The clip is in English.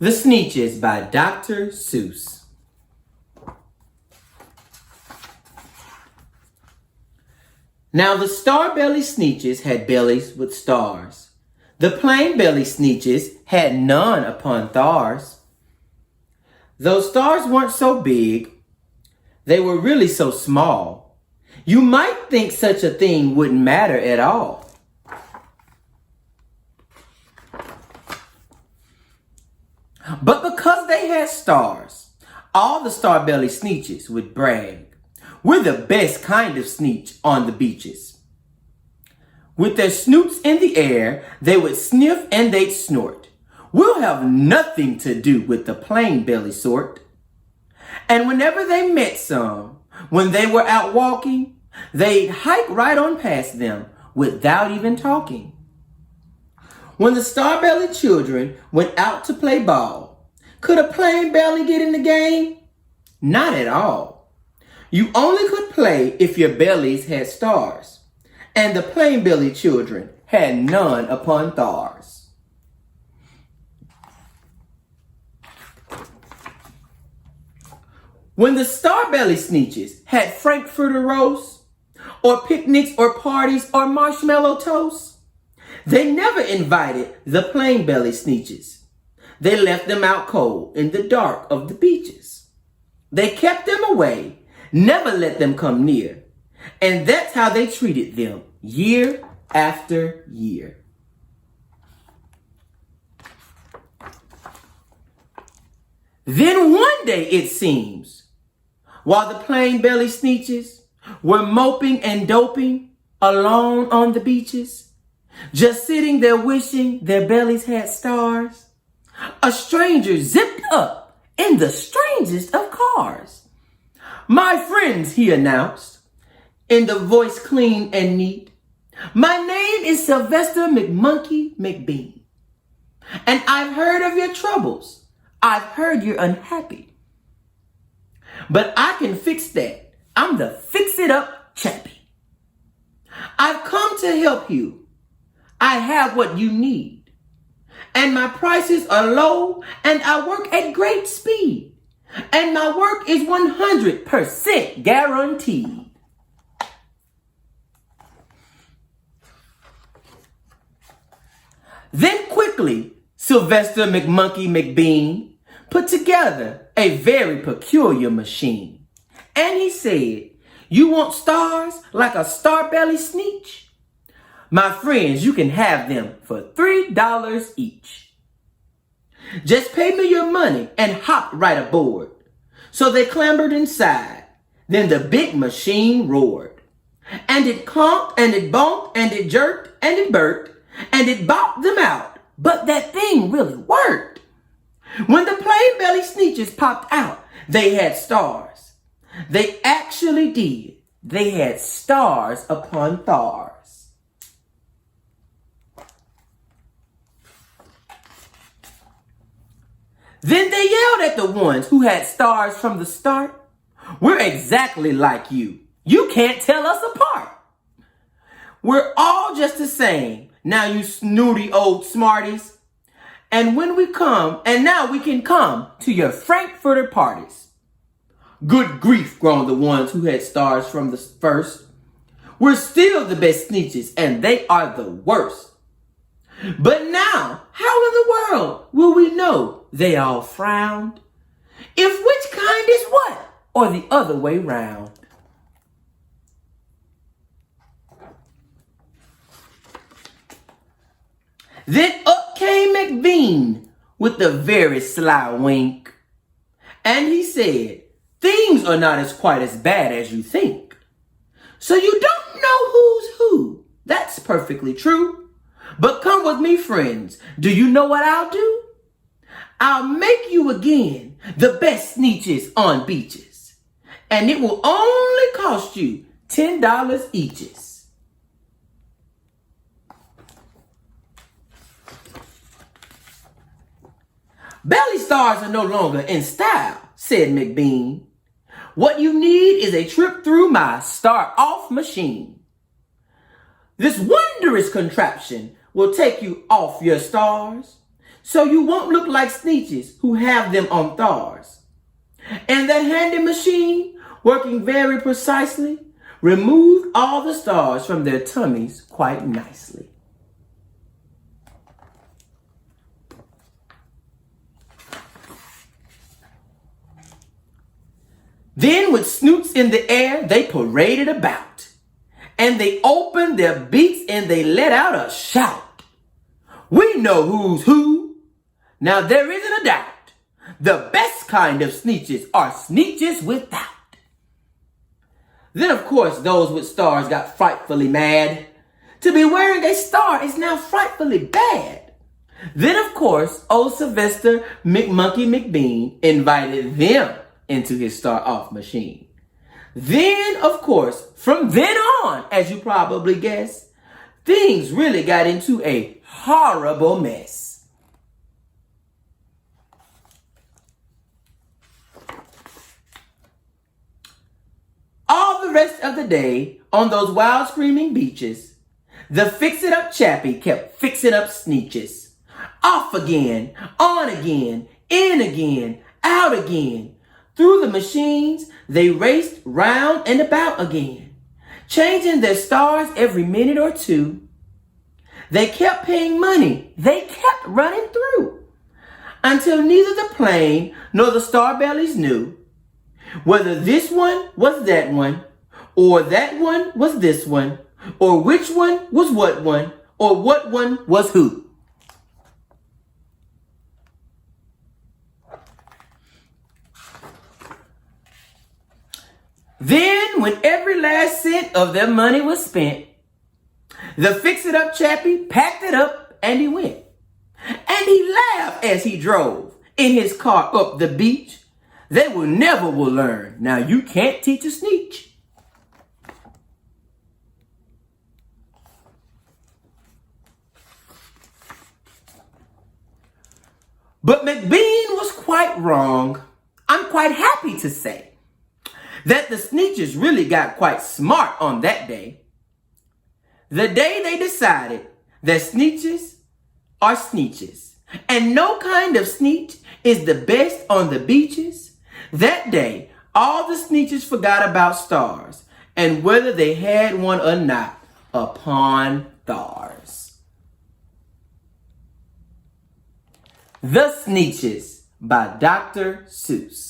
The Sneetches by Dr. Seuss. Now the star-belly Sneetches had bellies with stars. The plain-belly Sneetches had none upon thars. Those stars weren't so big, they were really so small. You might think such a thing wouldn't matter at all. But because they had stars, all the star-belly Sneetches would brag. We're the best kind of Sneetch on the beaches. With their snoots in the air, they would sniff and they'd snort. We'll have nothing to do with the plain belly sort. And whenever they met some, when they were out walking, they'd hike right on past them without even talking. When the star-belly children went out to play ball, could a plain belly get in the game? Not at all. You only could play if your bellies had stars, and the plain belly children had none upon thars. When the star-belly Sneetches had Frankfurter roast, or picnics or parties or marshmallow toast, they never invited the plain belly Sneetches. They left them out cold in the dark of the beaches. They kept them away, never let them come near. And that's how they treated them year after year. Then one day, it seems, while the plain belly Sneetches were moping and doping alone on the beaches, just sitting there wishing their bellies had stars, a stranger zipped up in the strangest of cars. "My friends," he announced, in the voice clean and neat, "my name is Sylvester McMonkey McBean, and I've heard of your troubles. I've heard you're unhappy. But I can fix that. I'm the fix-it-up chappie. I've come to help you. I have what you need, and my prices are low, and I work at great speed, and my work is 100% guaranteed." Then quickly, Sylvester McMonkey McBean put together a very peculiar machine, and he said, "You want stars like a star-belly Sneetch? My friends, you can have them for $3 each. Just pay me your money and hop right aboard." So they clambered inside. Then the big machine roared. And it conked and it bonked and it jerked and it burped and it bopped them out. But that thing really worked. When the plain belly Sneetches popped out, they had stars. They actually did. They had stars upon thars. Then they yelled at the ones who had stars from the start. "We're exactly like you. You can't tell us apart. We're all just the same, now you snooty old smarties. And when we come, and now we can come to your Frankfurter parties." "Good grief," groaned the ones who had stars from the first. "We're still the best Sneetches, and they are the worst. But now, how in the world will we know?" they all frowned, "if which kind is what, or the other way round." Then up came McBean with a very sly wink, and he said, "Things are not quite as bad as you think. So you don't know who's who. That's perfectly true. But come with me, friends. Do you know what I'll do? I'll make you again the best Sneetches on beaches. And it will only cost you $10 eaches." "Belly stars are no longer in style," said McBean. "What you need is a trip through my star-off machine. This wondrous contraption will take you off your stars, so you won't look like Sneetches who have them on thars. And that handy machine, working very precisely, removed all the stars from their tummies quite nicely. Then with snoots in the air, they paraded about. And they opened their beaks and they let out a shout. We know who's who. Now there isn't a doubt. The best kind of Sneetches are Sneetches without. Then of course those with stars got frightfully mad. To be wearing a star is now frightfully bad. Then of course old Sylvester McMonkey McBean invited them into his star-off machine. Then, of course, from then on, as you probably guessed, things really got into a horrible mess. All the rest of the day, on those wild screaming beaches, the fix-it-up chappie kept fixing up Sneetches. Off again, on again, in again, out again. Through the machines, they raced round and about again, changing their stars every minute or two. They kept paying money. They kept running through until neither the plane nor the starbellies knew whether this one was that one, or that one was this one, or which one was what one, or what one was who. Then, when every last cent of their money was spent, the fix-it-up chappie packed it up and he went. And he laughed as he drove in his car up the beach. They will never learn. Now you can't teach a Sneetch. But McBean was quite wrong. I'm quite happy to say that the Sneetches really got quite smart on that day. The day they decided that Sneetches are Sneetches, and no kind of Sneetch is the best on the beaches. That day, all the Sneetches forgot about stars and whether they had one or not upon thars. The Sneetches by Dr. Suess.